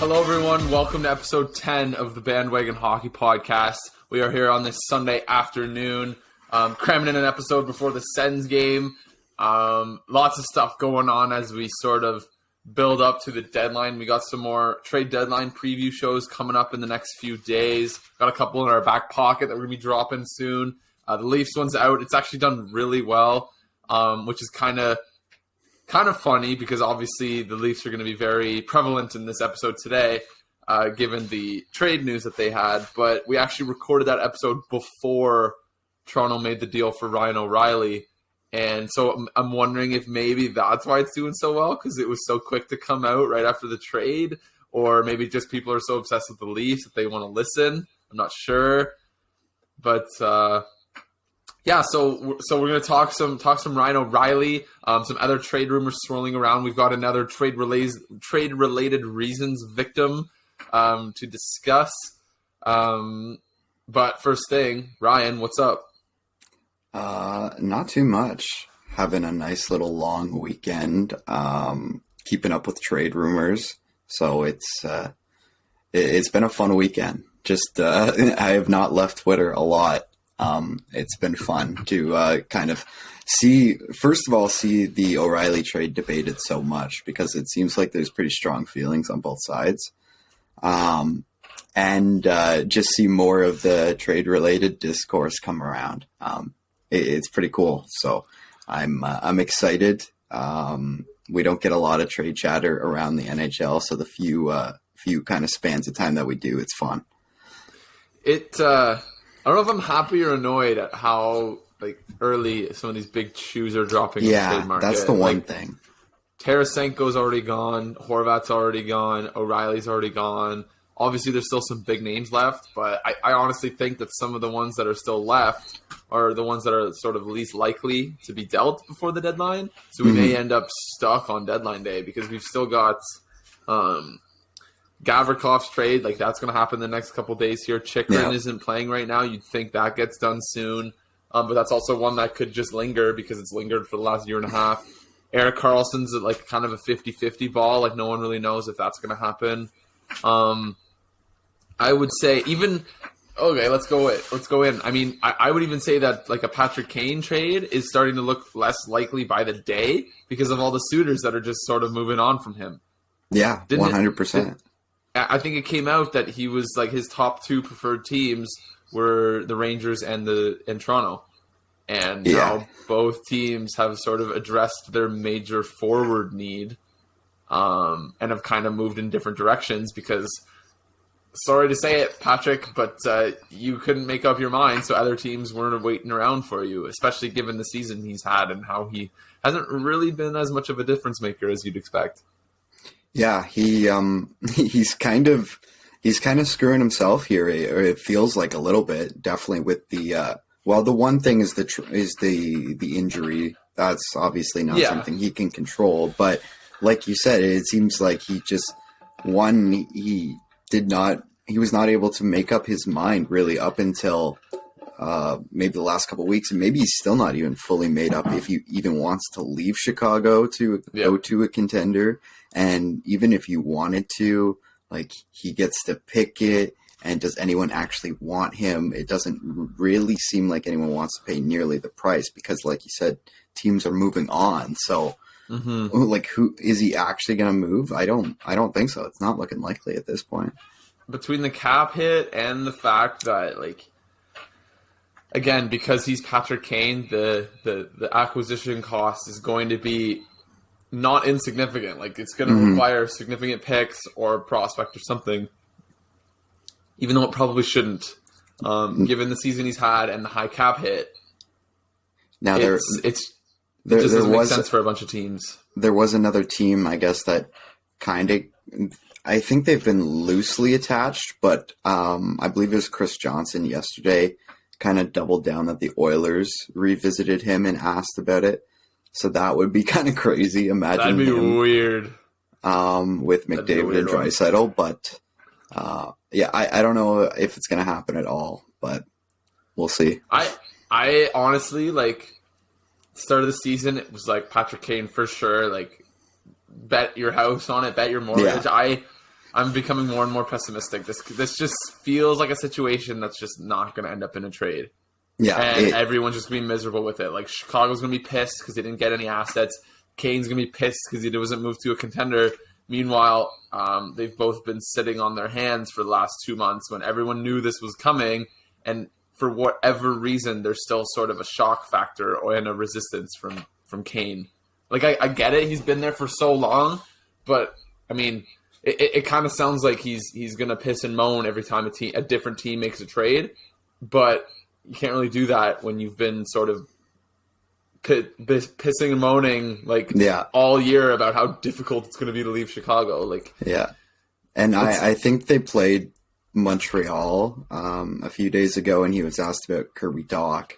Hello, everyone. Welcome to episode 10 of the Bandwagon Hockey Podcast. We are here on this Sunday afternoon, cramming in an episode before the Sens game. Lots of stuff going on as we sort of build up to the deadline. We got some more trade deadline preview shows coming up in the next few days. Got a couple in our back pocket that we're going to be dropping soon. The Leafs one's out. It's actually done really well, which is kind of funny because obviously the Leafs are going to be very prevalent in this episode today, given the trade news that they had. But we actually recorded that episode before Toronto made the deal for Ryan O'Reilly. And so I'm wondering if maybe that's why it's doing so well, because it was so quick to come out right after the trade, or maybe just people are so obsessed with the Leafs that they want to listen. I'm not sure. But yeah, so we're going to talk some Ryan O'Reilly, some other trade rumors swirling around. We've got another trade-related reasons victim to discuss. But first thing, Ryan, what's up? Not too much. Having a nice little long weekend, keeping up with trade rumors. So it's been a fun weekend. Just I have not left Twitter a lot. It's been fun to kind of see the O'Reilly trade debated so much, because it seems like there's pretty strong feelings on both sides. And just see more of the trade-related discourse come around. It's pretty cool. So I'm excited. We don't get a lot of trade chatter around the NHL, so the few kind of spans of time that we do, it's fun. I don't know if I'm happy or annoyed at how early some of these big shoes are dropping in the trade market. That's the one thing. Tarasenko's already gone. Horvat's already gone. O'Reilly's already gone. Obviously, there's still some big names left, but I honestly think that some of the ones that are still left are the ones that are sort of least likely to be dealt before the deadline. So we may end up stuck on deadline day because we've still got Gavrikov's trade. That's going to happen the next couple days here. Chychrun isn't playing right now. You'd think that gets done soon. But that's also one that could just linger because it's lingered for the last year and a half. Erik Karlsson's kind of a 50-50 ball. No one really knows if that's going to happen. I would say let's go in. I mean, I would even say that a Patrick Kane trade is starting to look less likely by the day because of all the suitors that are just sort of moving on from him. Yeah, 100%. I think it came out that he was his top two preferred teams were the Rangers and Toronto. And now both teams have sort of addressed their major forward need and have kind of moved in different directions because, sorry to say it, Patrick, but you couldn't make up your mind, so other teams weren't waiting around for you, especially given the season he's had and how he hasn't really been as much of a difference maker as you'd expect. Yeah, he's kind of screwing himself here, or it feels like a little bit. Definitely with the the one thing is the injury. That's obviously not something he can control. But like you said, it seems like he was not able to make up his mind really up until maybe the last couple of weeks, and maybe he's still not even fully made up if he even wants to leave Chicago to go to a contender. And even if you wanted to, he gets to pick it. And does anyone actually want him? It doesn't really seem like anyone wants to pay nearly the price because, like you said, teams are moving on. So, who is he actually going to move? I don't think so. It's not looking likely at this point. Between the cap hit and the fact that, again, because he's Patrick Kane, the acquisition cost is going to be not insignificant. It's going to require significant picks or a prospect or something, even though it probably shouldn't, given the season he's had and the high cap hit. Now it just doesn't make sense for a bunch of teams. There was another team, I guess, that kind of, I think they've been loosely attached, but I believe it was Chris Johnson yesterday kind of doubled down that the Oilers revisited him and asked about it. So that would be kind of crazy. Imagine that'd be weird with McDavid and Draisaitl, but I don't know if it's going to happen at all, but we'll see. I honestly start of the season, it was Patrick Kane for sure. Bet your house on it, bet your mortgage. Yeah. I'm becoming more and more pessimistic. This just feels like a situation that's just not going to end up in a trade. Yeah, and everyone's just going to be miserable with it. Like, Chicago's going to be pissed because they didn't get any assets. Kane's going to be pissed because he wasn't moved to a contender. Meanwhile, they've both been sitting on their hands for the last 2 months when everyone knew this was coming. And for whatever reason, there's still sort of a shock factor and a resistance from Kane. Like, I get it. He's been there for so long. But, I mean, it kind of sounds like he's going to piss and moan every time a different team makes a trade. But you can't really do that when you've been sort of pissing and moaning all year about how difficult it's going to be to leave Chicago. And I think they played Montreal a few days ago, and he was asked about Kirby Dach,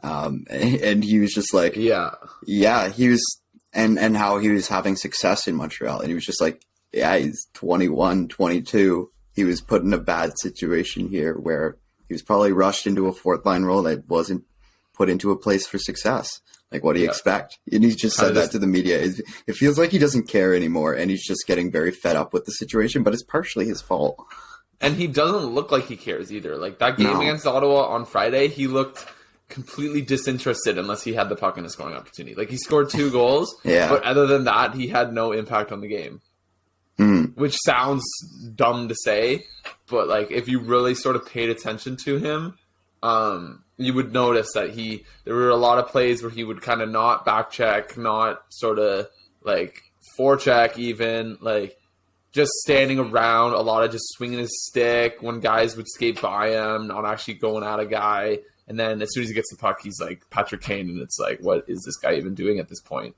and he was just like, he was, and how he was having success in Montreal, and he was just like, he's 21, 22. He was put in a bad situation here where he was probably rushed into a fourth line role that wasn't put into a place for success. Like, what do you expect? And he just said that to the media. It feels like he doesn't care anymore, and he's just getting very fed up with the situation, but it's partially his fault. And he doesn't look like he cares either. Like, that game against Ottawa on Friday, he looked completely disinterested unless he had the puck in a scoring opportunity. Like, he scored 2 goals, but other than that, he had no impact on the game. Which sounds dumb to say, but like, if you really sort of paid attention to him, you would notice that there were a lot of plays where he would kind of not back check, not sort of like forecheck even, like just standing around, a lot of just swinging his stick when guys would skate by him, not actually going at a guy. And then as soon as he gets the puck, he's like Patrick Kane, and it's like, what is this guy even doing at this point?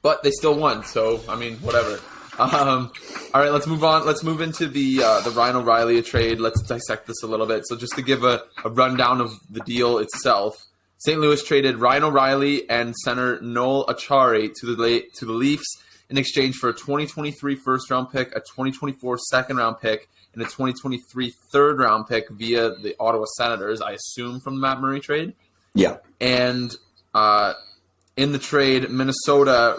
But they still won, so, I mean, whatever. All right, let's move on. Let's move into the Ryan O'Reilly trade. Let's dissect this a little bit. So just to give a rundown of the deal itself, St. Louis traded Ryan O'Reilly and center Noel Acciari to the Leafs in exchange for a 2023 first-round pick, a 2024 second-round pick, and a 2023 third-round pick via the Ottawa Senators, I assume from the Matt Murray trade. Yeah. And in the trade, Minnesota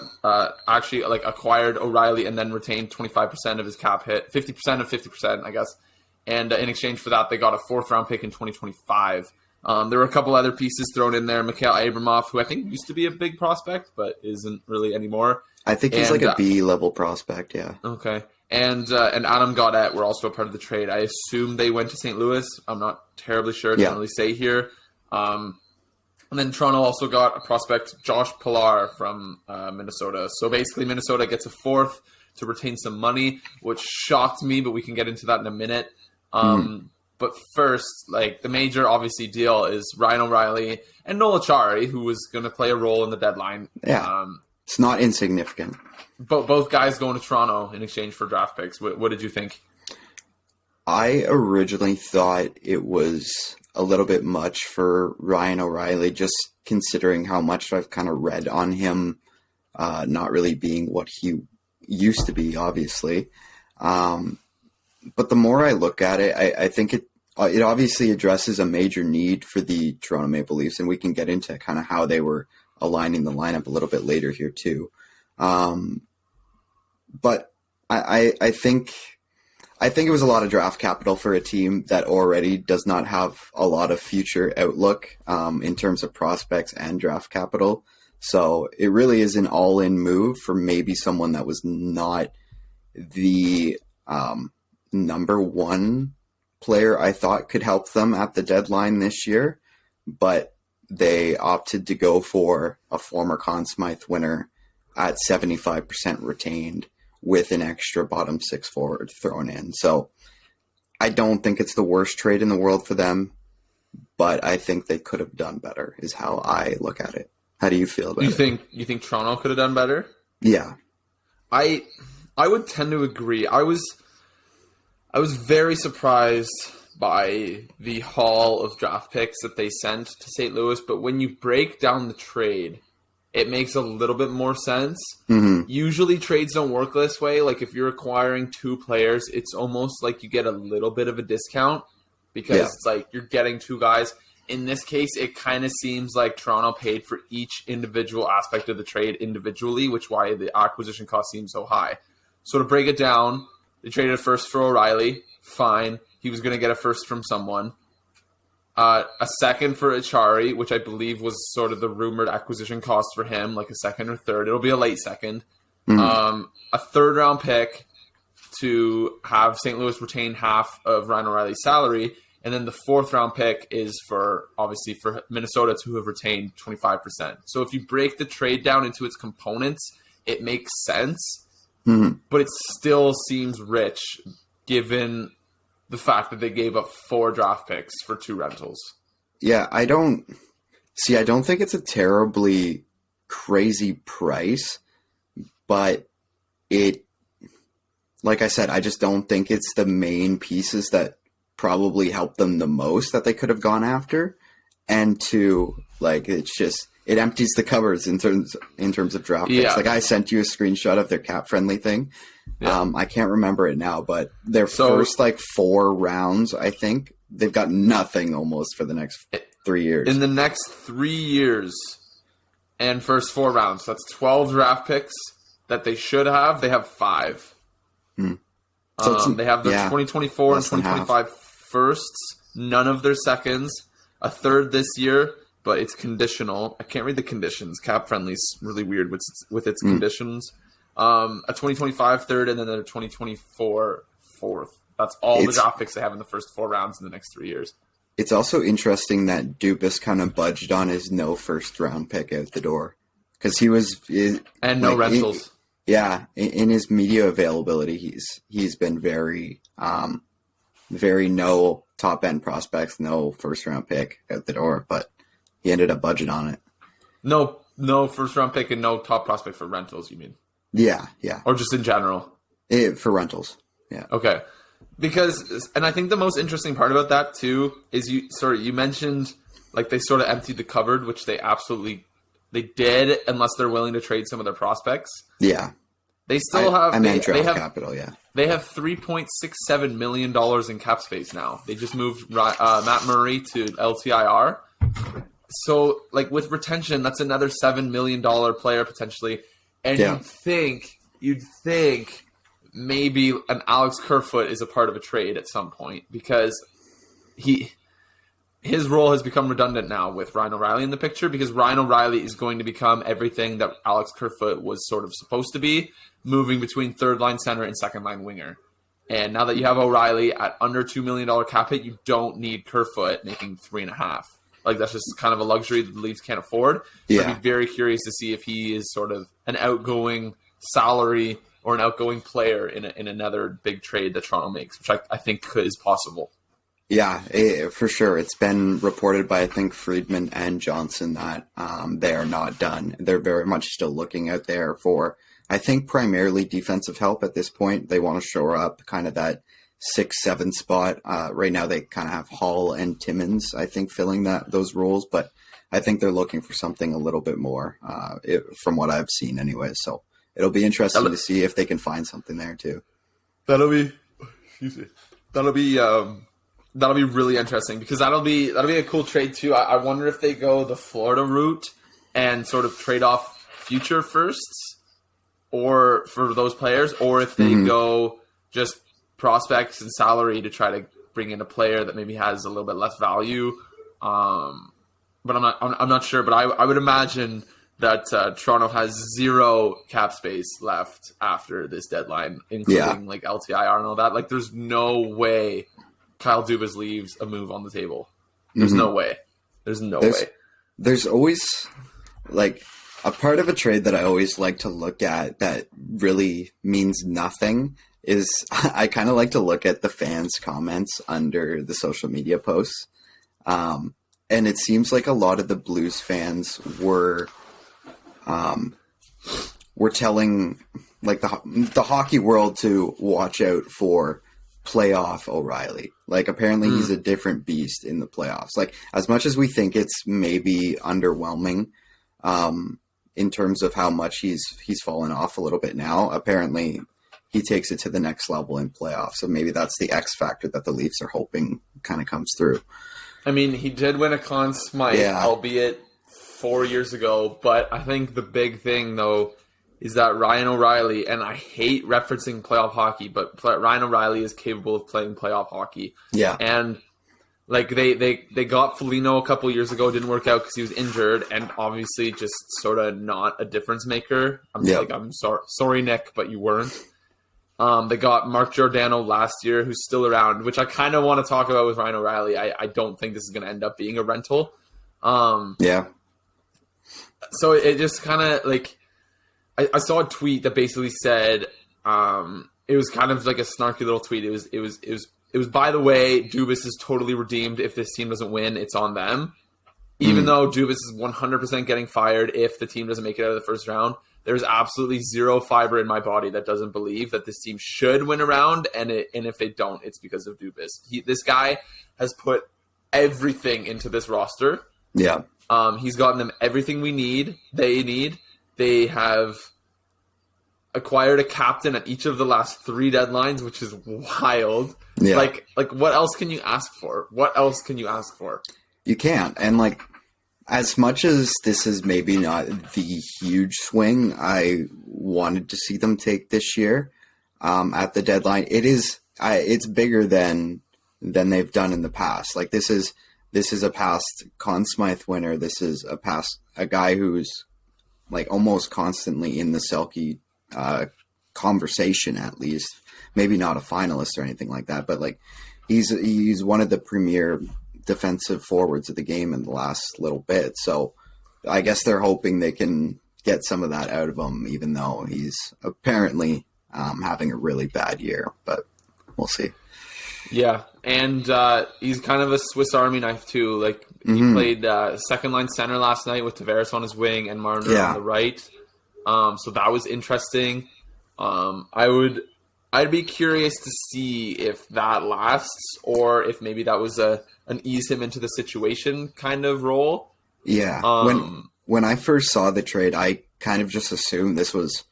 actually acquired O'Reilly and then retained 25% of his cap hit, 50% of 50%, I guess. And in exchange for that, they got a 4th-round pick in 2025. There were a couple other pieces thrown in there. Mikhail Abramov, who I think used to be a big prospect, but isn't really anymore. I think he's like a B-level prospect, yeah. Okay. And Adam Gaudette were also a part of the trade. I assume they went to St. Louis. I'm not terribly sure. It doesn't really say here. And then Toronto also got a prospect, Josh Pilar from Minnesota. So basically Minnesota gets a 4th to retain some money, which shocked me, but we can get into that in a minute. But first, like, the major, obviously, deal is Ryan O'Reilly and Noel Acciari, who was going to play a role in the deadline. Yeah, it's not insignificant. But both guys going to Toronto in exchange for draft picks. What did you think? I originally thought it was a little bit much for Ryan O'Reilly, just considering how much I've kind of read on him, not really being what he used to be, obviously. But the more I look at it, I think it obviously addresses a major need for the Toronto Maple Leafs, and we can get into kind of how they were aligning the lineup a little bit later here too. But I think it was a lot of draft capital for a team that already does not have a lot of future outlook in terms of prospects and draft capital. So it really is an all-in move for maybe someone that was not the number one player I thought could help them at the deadline this year, but they opted to go for a former Conn Smythe winner at 75% retained with an extra bottom 6 forward thrown in. So I don't think it's the worst trade in the world for them, but I think they could have done better is how I look at it. How do you feel about it? You think Toronto could have done better? Yeah. I would tend to agree. I was very surprised by the haul of draft picks that they sent to St. Louis, but when you break down the trade, it makes a little bit more sense. Mm-hmm. Usually trades don't work this way. Like, if you're acquiring 2 players, it's almost like you get a little bit of a discount because it's like you're getting 2 guys. In this case, it kind of seems like Toronto paid for each individual aspect of the trade individually, which why the acquisition cost seems so high. So to break it down, they traded a first for O'Reilly. Fine. He was going to get a first from someone. A second for Acciari, which I believe was sort of the rumored acquisition cost for him, like a second or third. It'll be a late second. A third-round pick to have St. Louis retain half of Ryan O'Reilly's salary. And then the fourth-round pick is for Minnesota to have retained 25%. So if you break the trade down into its components, it makes sense. But it still seems rich given the fact that they gave up 4 draft picks for 2 rentals. Yeah, I don't think it's a terribly crazy price, but like I said, I just don't think it's the main pieces that probably help them the most that they could have gone after. And it empties the cupboards in terms of draft picks. Like I sent you a screenshot of their cap friendly thing. Yeah. I can't remember it now, but their first 4 rounds, I think they've got nothing almost for the next 3 years. In the next 3 years and first 4 rounds, that's 12 draft picks that they should have. They have 5. So they have their 2024 and 2025 firsts, none of their seconds, a third this year, but it's conditional. I can't read the conditions. Cap friendly's really weird with its conditions. A 2025 third and then a 2024 fourth. That's all the draft picks they have in the first 4 rounds in the next 3 years. It's also interesting that Dubas kind of budged on his no first round pick out the door because and no rentals. In his media availability, he's been very no top end prospects, no first round pick out the door, but he ended up budgeting on it. No first round pick and no top prospect for rentals, you mean? Yeah. Or just in general? For rentals, yeah. Okay. Because, and I think the most interesting part about that too is you mentioned like they sort of emptied the cupboard, which they did unless they're willing to trade some of their prospects. Yeah. They still have capital, yeah. They have $3.67 million in cap space now. They just moved Matt Murray to LTIR. So, with retention, that's another $7 million player potentially. And you'd think maybe an Alex Kerfoot is a part of a trade at some point because his role has become redundant now with Ryan O'Reilly in the picture because Ryan O'Reilly is going to become everything that Alex Kerfoot was sort of supposed to be, moving between third-line center and second-line winger. And now that you have O'Reilly at under $2 million cap hit, you don't need Kerfoot making $3.5. That's just kind of a luxury that the Leafs can't afford. So I'd be very curious to see if he is sort of an outgoing salary or an outgoing player in another big trade that Toronto makes, which I think is possible. Yeah, for sure. It's been reported by, I think, Friedman and Johnson that they are not done. They're very much still looking out there for, I think, primarily defensive help at this point. They want to shore up kind of that 6-7 spot. Right now they kind of have Hall and Timmins, I think, filling those roles, but I think they're looking for something a little bit more from what I've seen anyway. So it'll be interesting to see if they can find something there too. That'll be really interesting because that'll be a cool trade too. I wonder if they go the Florida route and sort of trade off future firsts or for those players, or if they go just prospects and salary to try to bring in a player that maybe has a little bit less value. But I'm not sure. But I would imagine that Toronto has 0 cap space left after this deadline, including LTIR and all that. There's no way Kyle Dubas leaves a move on the table. There's no way. There's no way. There's always a part of a trade that I always like to look at that really means nothing is I kind of like to look at the fans' comments under the social media posts. And it seems like a lot of the Blues fans were telling the hockey world to watch out for playoff O'Reilly. Apparently he's a different beast in the playoffs. As much as we think it's maybe underwhelming in terms of how much he's fallen off a little bit now, apparently he takes it to the next level in playoffs. So maybe that's the X factor that the Leafs are hoping kind of comes through. I mean, he did win a Conn Smythe, albeit 4 years ago. But I think the big thing, though, is that Ryan O'Reilly, and I hate referencing playoff hockey, but Ryan O'Reilly is capable of playing playoff hockey. Yeah. And like they got Foligno a couple years ago, didn't work out because he was injured, and obviously just sort of not a difference maker. I'm sorry, Nick, but you weren't. They got Mark Giordano last year, who's still around, which I kind of want to talk about with Ryan O'Reilly. I don't think this is going to end up being a rental. Yeah. So it just kind of like. I saw a tweet that basically said it was kind of like a snarky little tweet. It was by the way, Dubas is totally redeemed. If this team doesn't win, it's on them. Even though Dubas is 100% getting fired if the team doesn't make it out of the first round, there's absolutely zero fiber in my body that doesn't believe that this team should win a round, and if they don't, it's because of Dubas. This guy has put everything into this roster. Yeah. He's gotten them everything they need. They have acquired a captain at each of the last 3 deadlines, which is wild. Yeah. Like what else can you ask for? What else can you ask for? You can't. And like, as much as this is maybe not the huge swing I wanted to see them take this year at the deadline, it's bigger than they've done in the past. Like this is a past Conn Smythe winner. This is a guy who's like almost constantly in the Selke conversation, at least. Maybe not a finalist or anything like that, but like he's one of the premier defensive forwards of the game in the last little bit. So I guess they're hoping they can get some of that out of him, even though he's apparently having a really bad year. But we'll see. Yeah, and he's kind of a Swiss Army knife too. Like he played second line center last night with Tavares on his wing and Marner on the right. So that was interesting. I'd be curious to see if that lasts, or if maybe that was an ease him into the situation kind of role. Yeah. When I first saw the trade, I kind of just assumed this was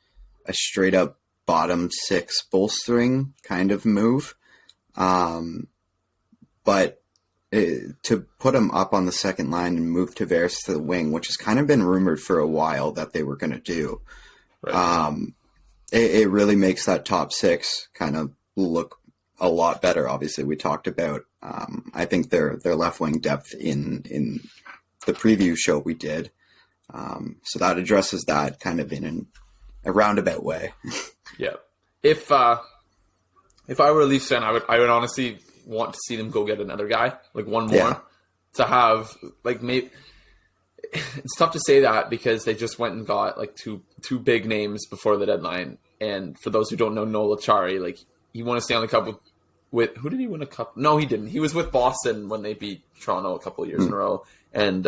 a straight up bottom 6 bolstering kind of move. But to put him up on the second line and move Tavares to the wing, which has kind of been rumored for a while that they were going to do, right. It really makes that top 6 kind of look a lot better. Obviously, we talked about, I think their left wing depth in the preview show we did. So that addresses that kind of in a roundabout way. Yeah. If I were a Leafs fan, I would honestly want to see them go get another guy, like one more, to have like maybe. It's tough to say that because they just went and got like two big names before the deadline. And for those who don't know Noel Acciari, like he won a Stanley Cup with who did he win a cup? No, he didn't. He was with Boston when they beat Toronto a couple of years in a row, and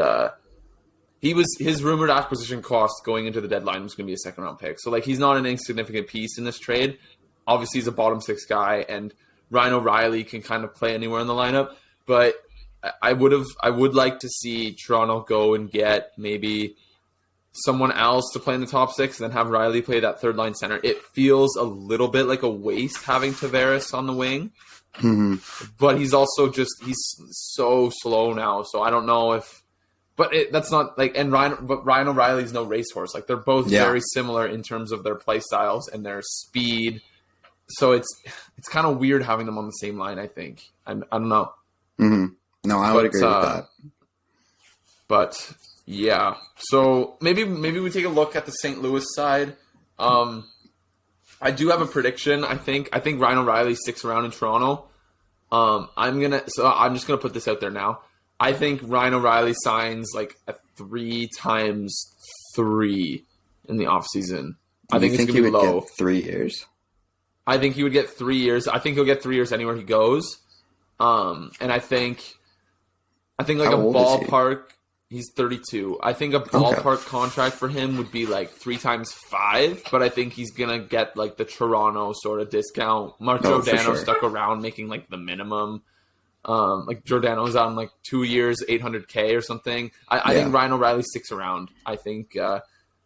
his rumored acquisition cost going into the deadline was going to be a second round pick. So like he's not an insignificant piece in this trade. Obviously, he's a bottom 6 guy, and Ryan O'Reilly can kind of play anywhere in the lineup. But I would like to see Toronto go and get maybe someone else to play in the top 6, and then have Riley play that third line center. It feels a little bit like a waste having Tavares on the wing, but he's also he's so slow now. So I don't know if. But that's not like, and Ryan O'Reilly's no racehorse. Like they're both very similar in terms of their play styles and their speed. So it's kind of weird having them on the same line, I think. I don't know. No, I would agree with that. But yeah, so maybe we take a look at the St. Louis side. I do have a prediction. I think Ryan O'Reilly sticks around in Toronto. I'm just gonna put this out there now. I think Ryan O'Reilly signs like a 3x3 in the offseason. I think it's going to be low. Get 3 years? I think he would get 3 years. I think he'll get 3 years anywhere he goes. And I think like a ballpark, he's 32. I think a ballpark contract for him would be like 3x5, but I think he's going to get like the Toronto sort of discount. Mark Giordano stuck around making like the minimum. Like Giordano's on like 2 years, $800K or something. I think Ryan O'Reilly sticks around. I think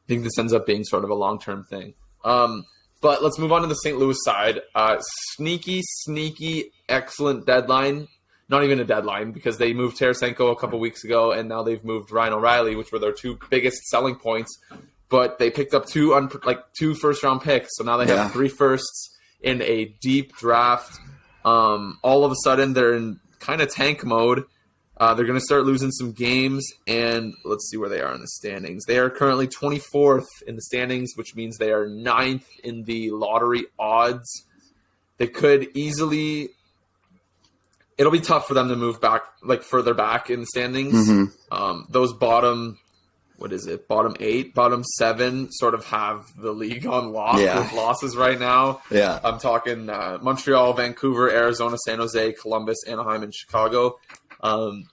this ends up being sort of a long-term thing. But let's move on to the St. Louis side. Sneaky, excellent deadline. Not even a deadline because they moved Tarasenko a couple weeks ago, and now they've moved Ryan O'Reilly, which were their 2 biggest selling points. but they picked up two first-round picks, so now they have 3 firsts in a deep draft. All of a sudden, they're in kind of tank mode. They're going to start losing some games, and let's see where they are in the standings. They are currently 24th in the standings, which means they are 9th in the lottery odds. They could easily... It'll be tough for them to move back, further back in the standings. Those bottom 8, bottom 7 sort of have the league on lock with losses right now. Yeah. I'm talking Montreal, Vancouver, Arizona, San Jose, Columbus, Anaheim, and Chicago.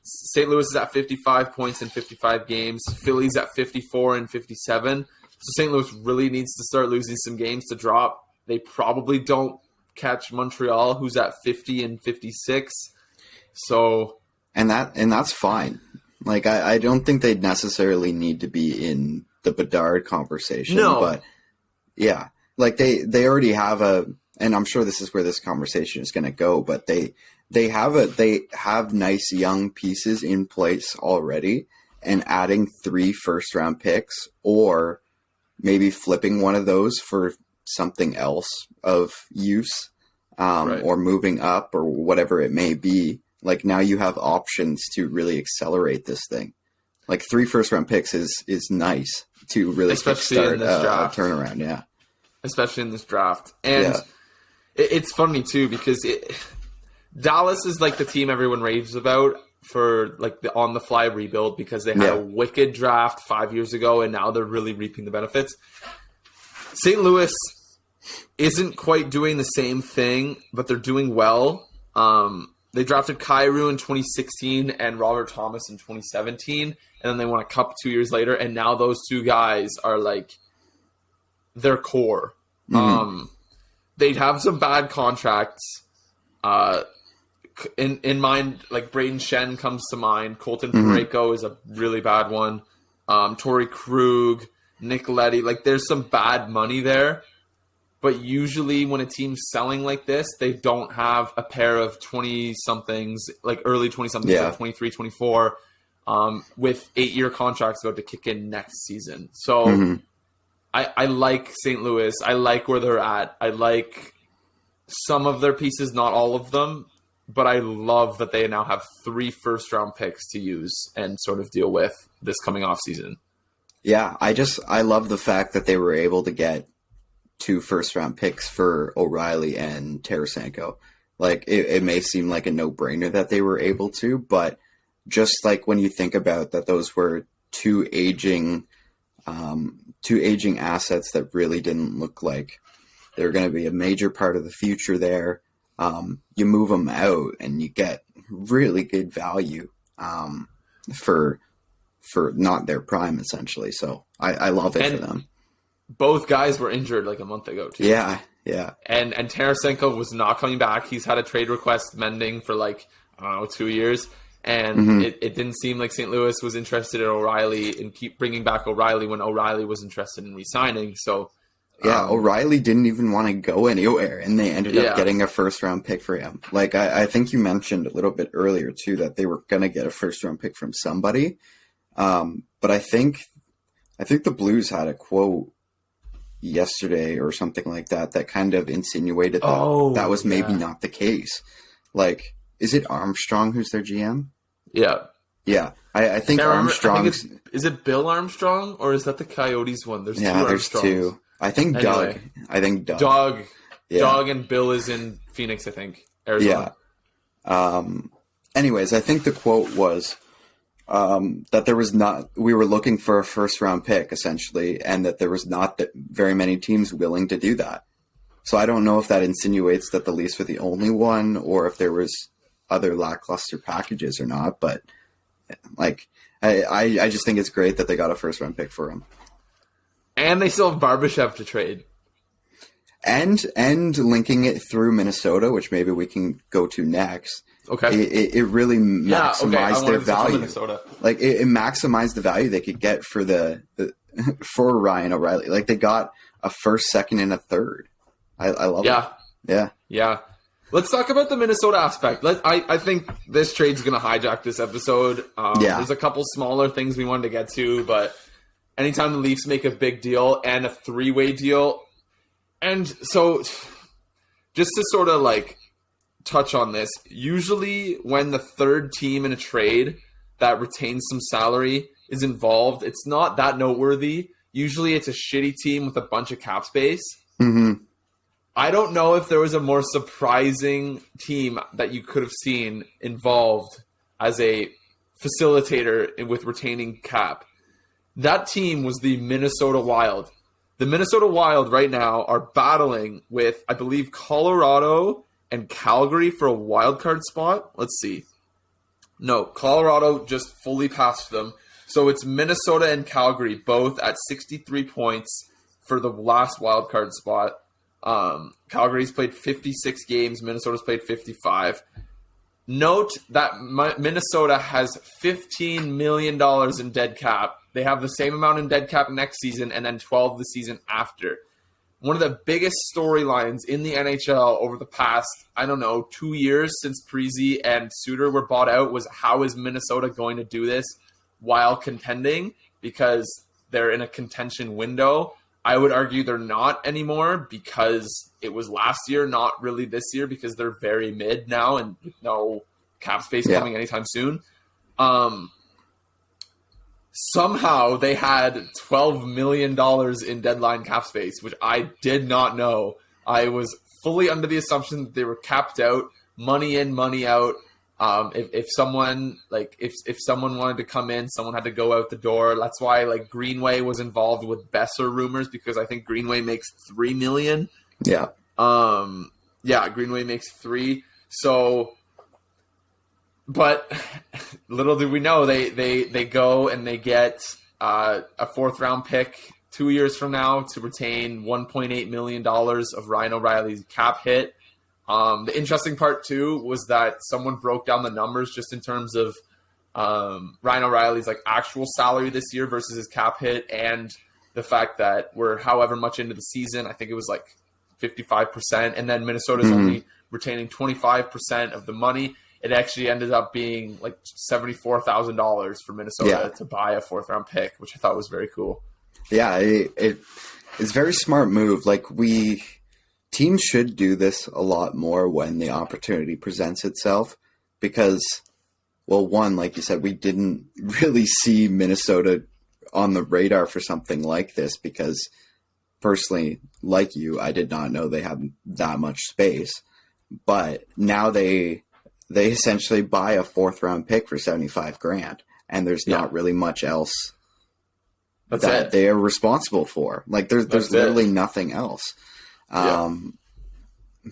St. Louis is at 55 points in 55 games. Philly's at 54 and 57. So St. Louis really needs to start losing some games to drop. They probably don't catch Montreal, who's at 50 and 56. So, and that's fine. I don't think they'd necessarily need to be in the Bedard conversation. No. But yeah, they already have and I'm sure this is where this conversation is going to go, but they have nice young pieces in place already, and adding 3 first-round picks or maybe flipping one of those for something else of use, or moving up or whatever it may be. Now you have options to really accelerate this thing. 3 first-round picks is nice to really start a turnaround. Yeah, especially in this draft. And it's funny too because Dallas is the team everyone raves about for the on-the-fly rebuild because they had a wicked draft 5 years ago and now they're really reaping the benefits. St. Louis isn't quite doing the same thing, but they're doing well. They drafted Kyrou in 2016 and Robert Thomas in 2017, and then they won a cup 2 years later, and now those 2 guys are their core. They'd have some bad contracts. In mind, Braden Shen comes to mind. Colton Parayko is a really bad one. Torrey Krug, Nick Leddy. There's some bad money there. But usually when a team's selling like this, they don't have a pair of 20-somethings, early 20-somethings, 23, 24, with 8-year contracts about to kick in next season. So I like St. Louis. I like where they're at. I like some of their pieces, not all of them. But I love that they now have 3 first-round picks to use and sort of deal with this coming off season. Yeah, I love the fact that they were able to get 2 first-round picks for O'Reilly and Tarasenko. It may seem like a no-brainer that they were able to, but just when you think about that, those were two aging assets that really didn't look like they're going to be a major part of the future there. You move them out and you get really good value for not their prime, essentially. So I love it for them. Both guys were injured a month ago, too. Yeah. And Tarasenko was not coming back. He's had a trade request mending for 2 years. And it didn't seem like St. Louis was interested in O'Reilly and keep bringing back O'Reilly when O'Reilly was interested in re-signing. So O'Reilly didn't even want to go anywhere, and they ended up getting a first-round pick for him. I think you mentioned a little bit earlier, too, that they were going to get a first-round pick from somebody. But I think the Blues had a quote yesterday or something like that kind of insinuated that that was maybe not the case. Is it Armstrong who's their GM? Yeah. Yeah. I think Armstrong's... Is it Bill Armstrong, or is that the Coyotes one? There's 2 Armstrongs. There's 2. I think Doug. Doug and Bill is in Phoenix, I think. Arizona. Yeah. Anyways, I think the quote was that we were looking for a first round pick, essentially, and that there was not very many teams willing to do that. So I don't know if that insinuates that the Leafs were the only one, or if there was other lackluster packages or not. But I just think it's great that they got a first round pick for him. And they still have Barbashev to trade. And linking it through Minnesota, which maybe we can go to next. Okay. It really maximized their value. It maximized the value they could get for for Ryan O'Reilly. They got a first, second, and a third. I love it. Yeah. Let's talk about the Minnesota aspect. I think this trade's going to hijack this episode. There's a couple smaller things we wanted to get to, but anytime the Leafs make a big deal and a three-way deal. And so just to sort of like touch on this, usually when the third team in a trade that retains some salary is involved, it's not that noteworthy. Usually it's a shitty team with a bunch of cap space. Mm-hmm. I don't know if there was a more surprising team that you could have seen involved as a facilitator with retaining cap. That team was the Minnesota Wild. The Minnesota Wild right now are battling with, I believe, Colorado and Calgary for a wild card spot. Let's see. No, Colorado just fully passed them. So it's Minnesota and Calgary both at 63 points for the last wild card spot. Calgary's played 56 games. Minnesota's played 55. Note that Minnesota has $15 million in dead cap. They have the same amount in dead cap next season and then 12 the season after. One of the biggest storylines in the NHL over the past, 2 years since Parise and Suter were bought out was how is Minnesota going to do this while contending, because they're in a contention window. I would argue they're not anymore because it was last year, not really this year, because they're very mid now and with no cap space coming anytime soon. Somehow they had $12 million in deadline cap space, which I did not know. I was fully under the assumption that they were capped out, money in, money out. If someone wanted to come in, someone had to go out the door. That's why Greenway was involved with Besser rumors, because I think Greenway makes $3 million. Yeah. Greenway makes $3 million. So, but little did we know they go and they get a 4th round pick 2 years from now to retain $1.8 million of Ryan O'Reilly's cap hit. The interesting part, too, was that someone broke down the numbers just in terms of Ryan O'Reilly's actual salary this year versus his cap hit, and the fact that we're however much into the season. I think it was 55%, and then Minnesota's only retaining 25% of the money. It actually ended up being $74,000 for Minnesota to buy a 4th round pick, which I thought was very cool. Yeah, it's a very smart move. Teams should do this a lot more when the opportunity presents itself because, well, one, like you said, we didn't really see Minnesota on the radar for something like this because, personally, like you, I did not know they have that much space. But now they essentially buy a 4th round pick for $75,000, and there's not really much else that they are responsible for. There's literally nothing else.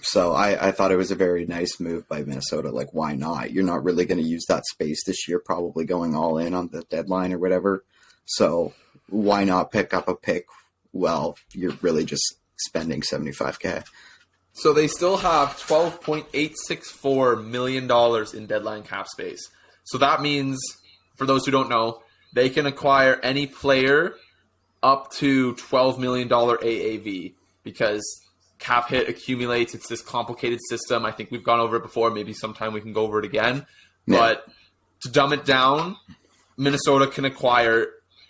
So I thought it was a very nice move by Minnesota. Why not? You're not really going to use that space this year, probably going all in on the deadline or whatever. So why not pick up a pick? Well, you're really just spending $75,000. So they still have $12.864 million in deadline cap space. So that means, for those who don't know, they can acquire any player up to $12 million AAV because cap hit accumulates. It's this complicated system. I think we've gone over it before. Maybe sometime we can go over it again. Yeah. But to dumb it down, Minnesota can acquire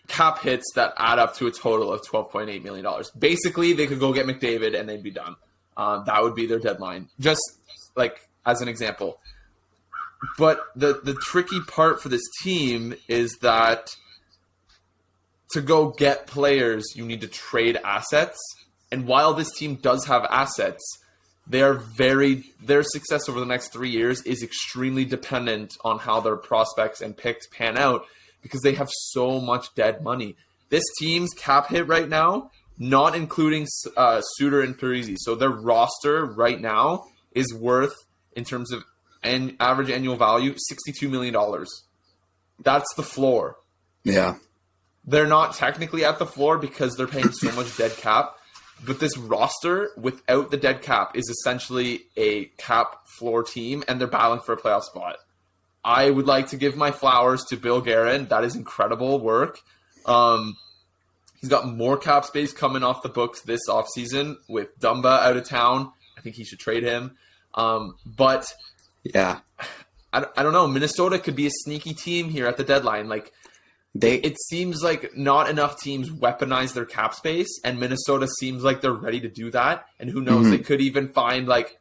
cap hits that add up to a total of $12.8 million. Basically, they could go get McDavid and they'd be done. That would be their deadline. Just as an example. But the tricky part for this team is that to go get players, you need to trade assets. And while this team does have assets, their success over the next 3 years is extremely dependent on how their prospects and picks pan out because they have so much dead money. This team's cap hit right now, not including Suter and Parise, so their roster right now is worth, in terms of average annual value, $62 million. That's the floor. Yeah. They're not technically at the floor because they're paying so much dead cap. But this roster, without the dead cap, is essentially a cap floor team, and they're battling for a playoff spot. I would like to give my flowers to Bill Guerin. That is incredible work. He's got more cap space coming off the books this offseason with Dumba out of town. I think he should trade him. But yeah, I don't know. Minnesota could be a sneaky team here at the deadline. it seems like not enough teams weaponize their cap space, and Minnesota seems like they're ready to do that. And who knows, they could even find like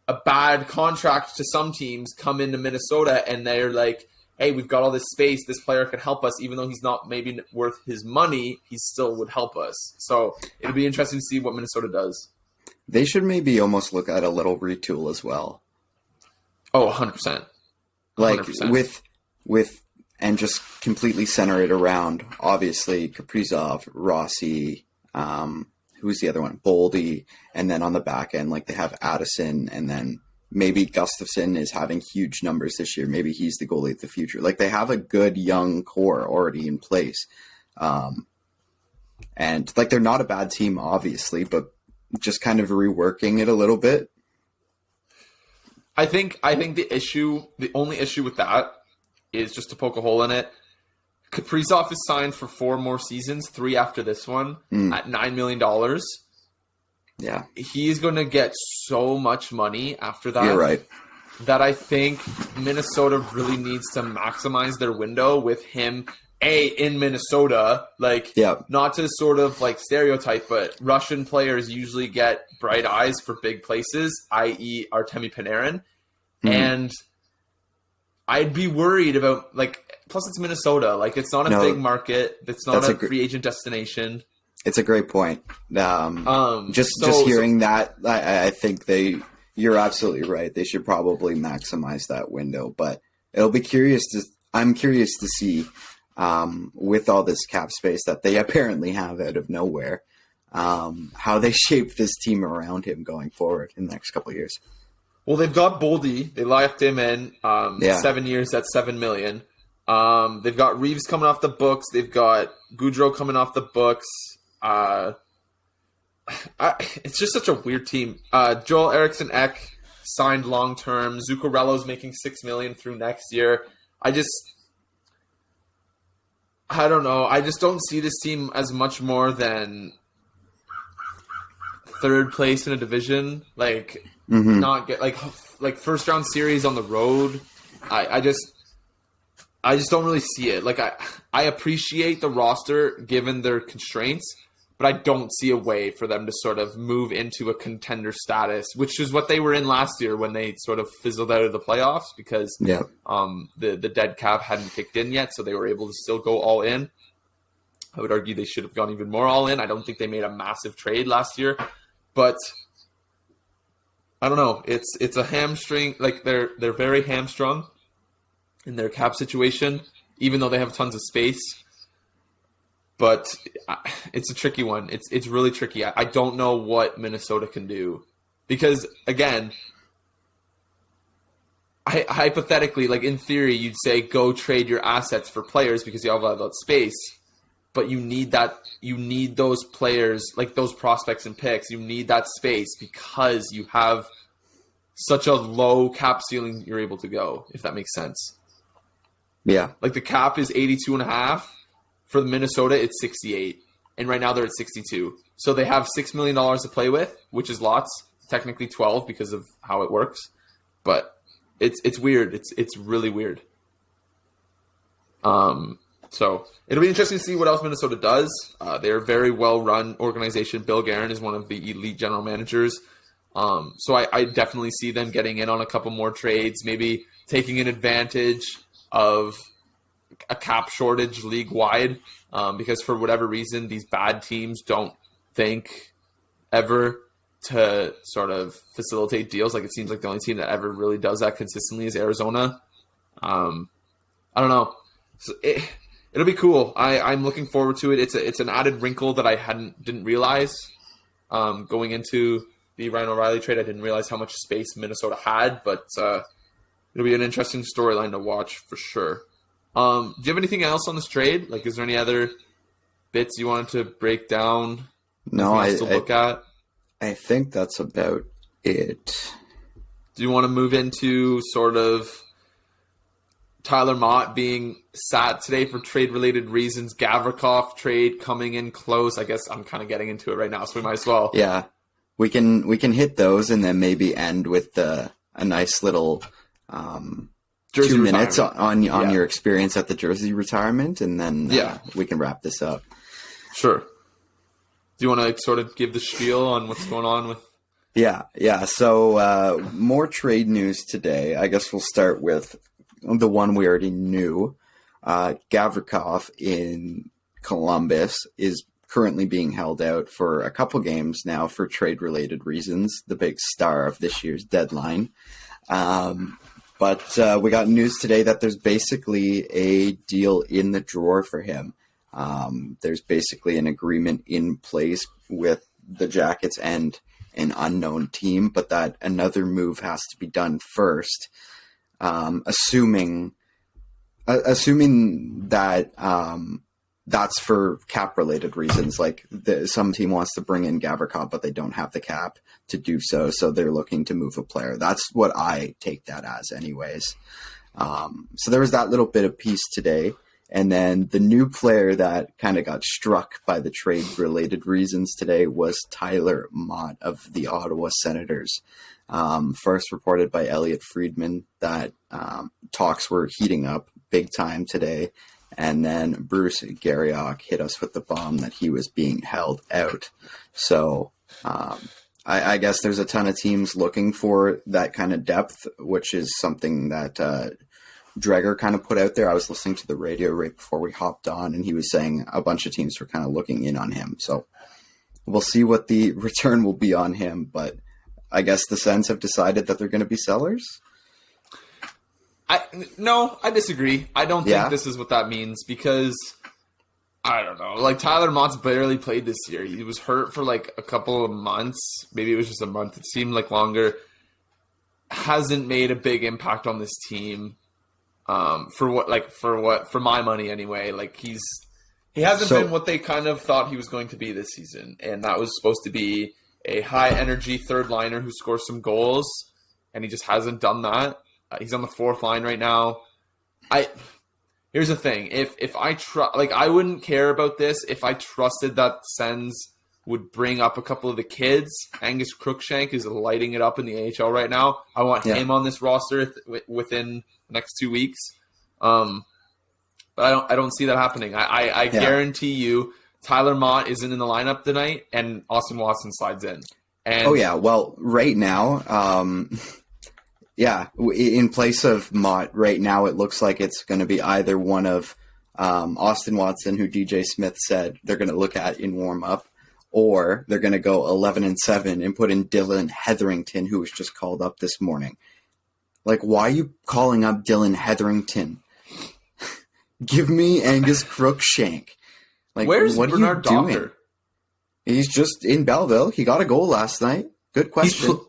a bad contract to some teams, come into Minnesota, and they're like, hey, we've got all this space. This player can help us, even though he's not maybe worth his money. He still would help us. So it'll be interesting to see what Minnesota does. They should maybe almost look at a little retool as well. Oh, 100%. Like with and just completely center it around, obviously, Kaprizov, Rossi, who's the other one? Boldy, and then on the back end, like they have Addison, and then maybe Gustafsson is having huge numbers this year. Maybe he's the goalie of the future. Like they have a good young core already in place. And like they're not a bad team, obviously, but just kind of reworking it a little bit. I think the only issue with that is, just to poke a hole in it, Kaprizov is signed for 4 more seasons, 3 after this one, at $9 million. Yeah. He's going to get so much money after that. You're right. That I think Minnesota really needs to maximize their window with him, in Minnesota. Like, not to sort of like stereotype, but Russian players usually get bright eyes for big places, i.e. Artemi Panarin. And I'd be worried about, like, plus it's Minnesota. Like, it's not a big market. It's not a free agent destination. It's a great point. Just hearing that, I think you're absolutely right. They should probably maximize that window. But I'm curious to see, with all this cap space that they apparently have out of nowhere, how they shape this team around him going forward in the next couple of years. Well, they've got Boldy. They locked him in 7 years at $7 million. They've got Reeves coming off the books. They've got Goudreau coming off the books. It's just such a weird team. Joel Eriksson Ek signed long term. Zuccarello's making $6 million through next year. I don't know. I just don't see this team as much more than third place in a division. Like, not get like first round series on the road. I just don't really see it. Like I appreciate the roster given their constraints, but I don't see a way for them to sort of move into a contender status, which is what they were in last year when they sort of fizzled out of the playoffs because the dead cap hadn't kicked in yet, so they were able to still go all in. I would argue they should have gone even more all in. I don't think they made a massive trade last year, but I don't know. It's a hamstring. Like they're very hamstrung in their cap situation, even though they have tons of space. But it's a tricky one. It's really tricky. I don't know what Minnesota can do because, again, hypothetically, like in theory, you'd say go trade your assets for players because you have all that space. But you need that. You need those players, like those prospects and picks. You need that space because you have such a low cap ceiling. You're able to go, if that makes sense. Yeah, like the cap is 82.5. For Minnesota, it's 68, and right now they're at 62. So they have $6 million to play with, which is lots. Technically 12 because of how it works, but it's weird. It's really weird. So it'll be interesting to see what else Minnesota does. They're a very well-run organization. Bill Guerin is one of the elite general managers. So I definitely see them getting in on a couple more trades, maybe taking an advantage of a cap shortage league-wide, because for whatever reason, these bad teams don't think ever to sort of facilitate deals. Like it seems like the only team that ever really does that consistently is Arizona. I don't know. So it'll be cool. I'm looking forward to it. It's an added wrinkle that I didn't realize going into the Ryan O'Reilly trade. I didn't realize how much space Minnesota had, but it'll be an interesting storyline to watch for sure. Do you have anything else on this trade? Like, is there any other bits you wanted to break down? No, look at? I think that's about it. Do you want to move into sort of Tyler Motte being sat today for trade-related reasons? Gavrikov trade coming in close. I guess I'm kind of getting into it right now, so we might as well. Yeah, we can hit those and then maybe end with a nice little Jersey 2 minutes retirement. on your experience at the jersey retirement, and then we can wrap this up. Sure. Do you want to sort of give the spiel on what's going on with? Yeah. So more trade news today. I guess we'll start with the one we already knew. Gavrikov in Columbus is currently being held out for a couple games now for trade-related reasons, the big star of this year's deadline. But we got news today that there's basically a deal in the drawer for him. There's basically an agreement in place with the Jackets and an unknown team, but that another move has to be done first, assuming that that's for cap-related reasons. Like some team wants to bring in Gavrikov, but they don't have the cap to do so, so they're looking to move a player. That's what I take that as anyways. So there was that little bit of piece today. And then the new player that kind of got struck by the trade-related reasons today was Tyler Motte of the Ottawa Senators. First reported by Elliot Friedman that talks were heating up big time today. And then Bruce Garriock hit us with the bomb that he was being held out. So I guess there's a ton of teams looking for that kind of depth, which is something that Dreger kind of put out there. I was listening to the radio right before we hopped on, and he was saying a bunch of teams were kind of looking in on him. So we'll see what the return will be on him. But I guess the Sens have decided that they're going to be sellers. No, I disagree. I don't think this is what that means because, I don't know. Like, Tyler Motte's barely played this year. He was hurt for like a couple of months. Maybe it was just a month. It seemed like longer. Hasn't made a big impact on this team. For my money anyway. Like, he hasn't been what they kind of thought he was going to be this season. And that was supposed to be a high energy third liner who scores some goals. And he just hasn't done that. He's on the fourth line right now. Here's the thing. If I I wouldn't care about this if I trusted that Sens would bring up a couple of the kids. Angus Crookshank is lighting it up in the AHL right now. I want him on this roster within the next 2 weeks. But I don't see that happening. I guarantee you Tyler Motte isn't in the lineup tonight and Austin Watson slides in. And well, right now, in place of Motte, right now it looks like it's going to be either one of Austin Watson, who DJ Smith said they're going to look at in warm-up, or they're going to go 11-7 and put in Dylan Hetherington, who was just called up this morning. Like, why are you calling up Dylan Hetherington? Give me Angus Crookshank. Like, where's what Bernard are you doing? Docker? He's just in Belleville. He got a goal last night. Good question.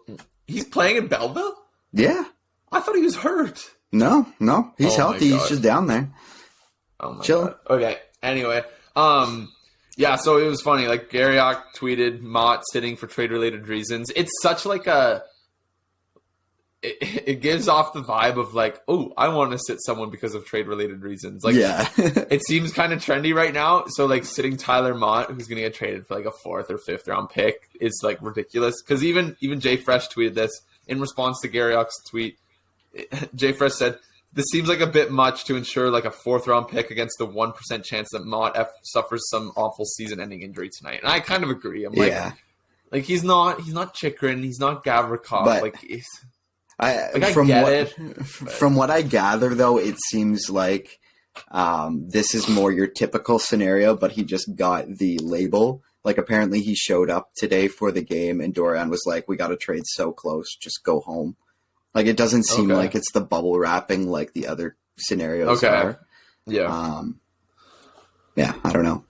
He's playing in Belleville? Yeah. I thought he was hurt. No. He's healthy. He's just down there. Oh my Chill. God. Okay. Anyway, so it was funny. Like, Garriock tweeted Motte sitting for trade-related reasons. It's such like it gives off the vibe of like, oh, I want to sit someone because of trade-related reasons. Like, it seems kind of trendy right now. So, like, sitting Tyler Motte, who's going to get traded for like a 4th or 5th round pick, is like ridiculous. Because even Jay Fresh tweeted this in response to Garriock's tweet. Jay Fresh said, "This seems like a bit much to ensure like a 4th round pick against the 1% chance that Motte suffers some awful season-ending injury tonight." And I kind of agree. I'm like he's not Chikrin, he's not Gavrikov. But from what I gather, though, it seems like this is more your typical scenario, but he just got the label. Like, apparently he showed up today for the game, and Dorian was like, "We got to trade so close, just go home." Like, it doesn't seem like it's the bubble wrapping like the other scenarios are. Yeah. I don't know.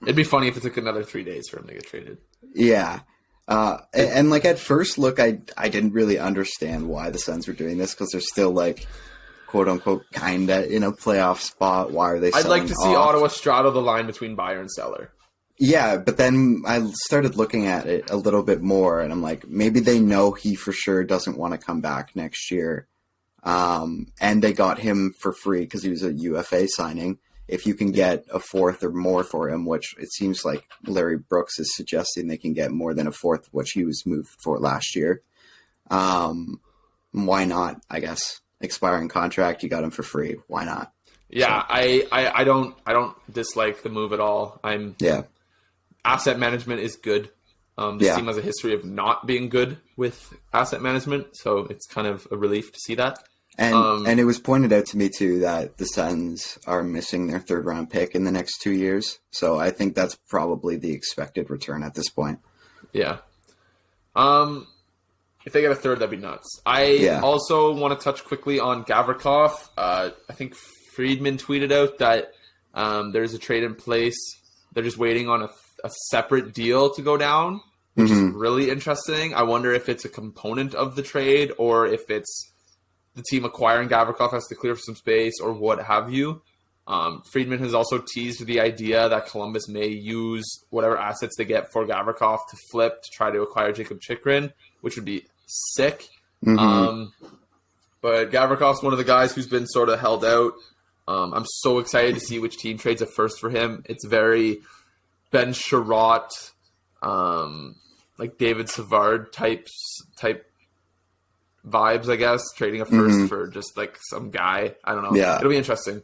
It'd be funny if it took another 3 days for him to get traded. Yeah. And like at first look, I didn't really understand why the Sens were doing this, because they're still like, quote unquote, kinda in a playoff spot. Why are they? I'd like to see Ottawa straddle the line between buyer and seller. Yeah, but then I started looking at it a little bit more, and I'm like, maybe they know he for sure doesn't want to come back next year, and they got him for free because he was a UFA signing. If you can get a 4th or more for him, which it seems like Larry Brooks is suggesting they can get more than a 4th, which he was moved for last year. Why not, I guess? expiring contract. You got him for free. Why not? Yeah, so. I don't dislike the move at all. Asset management is good. This team has a history of not being good with asset management, so it's kind of a relief to see that. And it was pointed out to me too that the Sens are missing their 3rd round pick in the next 2 years. So I think that's probably the expected return at this point. Yeah. If they get a 3rd, that'd be nuts. I also want to touch quickly on Gavrikov. I think Friedman tweeted out that there's a trade in place. They're just waiting on a separate deal to go down, which is really interesting. I wonder if it's a component of the trade or if it's the team acquiring Gavrikov has to clear for some space or what have you. Friedman has also teased the idea that Columbus may use whatever assets they get for Gavrikov to flip to try to acquire Jacob Chychrun, which would be sick. But Gavrikov's one of the guys who's been sort of held out. I'm so excited to see which team trades a first for him. It's very Ben Sherratt, like David Savard type vibes, I guess, trading a first for just like some guy. I don't know. Yeah. It'll be interesting.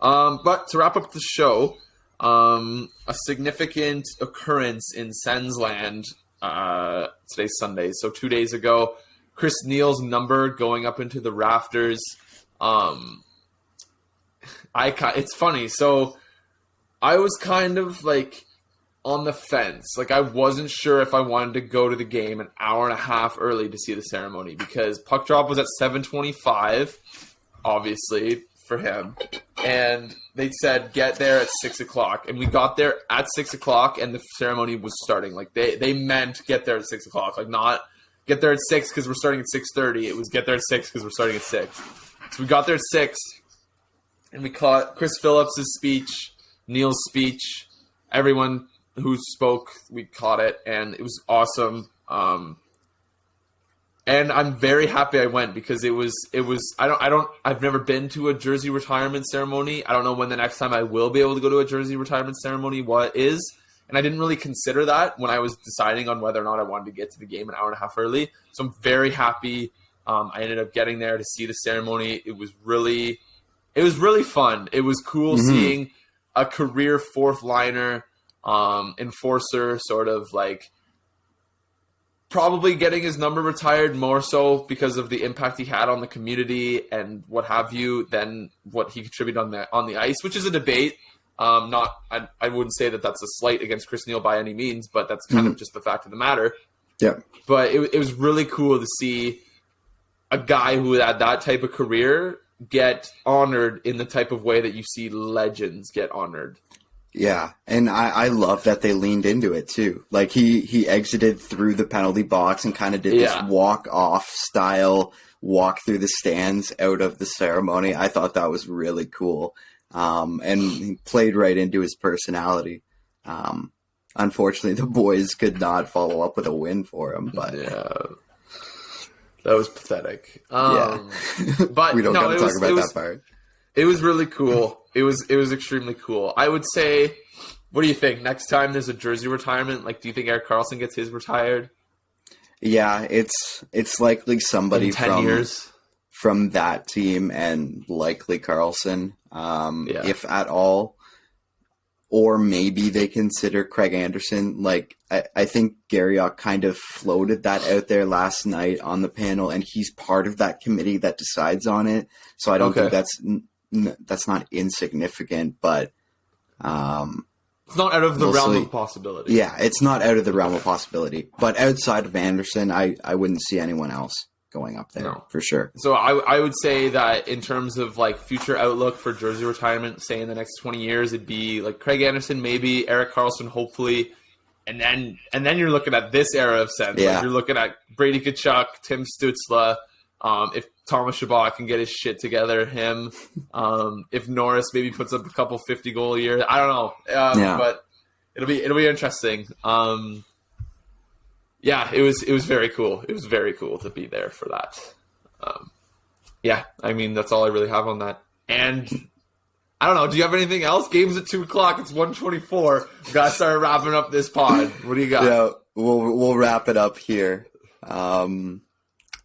But to wrap up the show, a significant occurrence in Sensland today's Sunday. So 2 days ago, Chris Neal's number going up into the rafters. It's funny. So I was kind of like on the fence. Like I wasn't sure if I wanted to go to the game an hour and a half early to see the ceremony because puck drop was at 7:25, obviously for him, and they said get there at 6:00, and we got there at 6:00, and the ceremony was starting. Like they meant get there at 6:00, like not get there at 6 because we're starting at 6:30. It was get there at 6 because we're starting at 6. So we got there at 6, and we caught Chris Phillips' speech, Neal's speech, everyone who spoke, we caught it, and it was awesome. And I'm very happy I went because it was I've never been to a jersey retirement ceremony. I don't know when the next time I will be able to go to a jersey retirement ceremony is. And I didn't really consider that when I was deciding on whether or not I wanted to get to the game an hour and a half early. So I'm very happy. I ended up getting there to see the ceremony. It was really fun. It was cool seeing a career 4th liner enforcer sort of like probably getting his number retired more so because of the impact he had on the community and what have you than what he contributed on the ice, which is a debate. I wouldn't say that that's a slight against Chris Neal by any means, but that's kind of just the fact of the matter. Yeah. But it was really cool to see a guy who had that type of career get honored in the type of way that you see legends get honored. Yeah, and I love that they leaned into it too. Like he exited through the penalty box and kind of did this walk-off style walk through the stands out of the ceremony. I thought that was really cool. And he played right into his personality. Unfortunately, the boys could not follow up with a win for him. But that was pathetic. But we don't got to talk about that part. It was really cool. It was extremely cool. I would say, what do you think? Next time there's a jersey retirement, like, do you think Erik Karlsson gets his retired? Yeah, it's likely somebody in 10 years from that team, and likely Karlsson, if at all. Or maybe they consider Craig Anderson. Like, I think Gavrikov kind of floated that out there last night on the panel, and he's part of that committee that decides on it. So I don't think that's not insignificant, but it's not out of the realm of possibility. Yeah, it's not out of the realm of possibility. But outside of Anderson, I wouldn't see anyone else going up there for sure. So I would say that in terms of like future outlook for jersey retirement, say in the next 20 years, it'd be like Craig Anderson, maybe Erik Karlsson, hopefully, and then you're looking at this era of Sens. Yeah. Like you're looking at Brady Tkachuk, Tim Stützle. If Thomas Chabot can get his shit together, him. If Norris maybe puts up a couple 50-goal a year, I don't know. But it'll be interesting. It was very cool. It was very cool to be there for that. I mean, that's all I really have on that. And I don't know. Do you have anything else? Game's at 2:00. It's 1:24. We gotta start wrapping up this pod. What do you got? Yeah, we'll wrap it up here.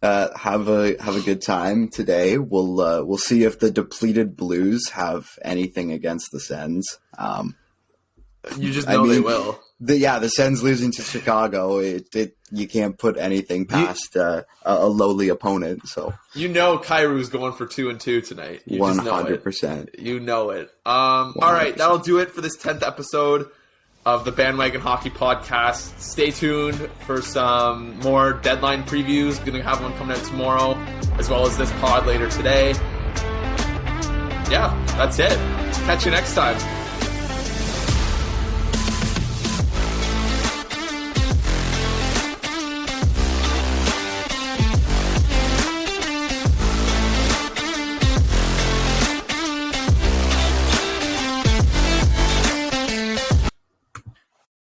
Have a good time today. We'll see if the depleted Blues have anything against the Sens. You just know they will. The Sens losing to Chicago, you can't put anything past a lowly opponent. So Kairu's going for 2-2 tonight. 100%. You know it. All right, that'll do it for this 10th episode of the Bandwagon Hockey Podcast. Stay tuned for some more deadline previews. Going to have one coming out tomorrow, as well as this pod later today. Yeah, that's it. Catch you next time.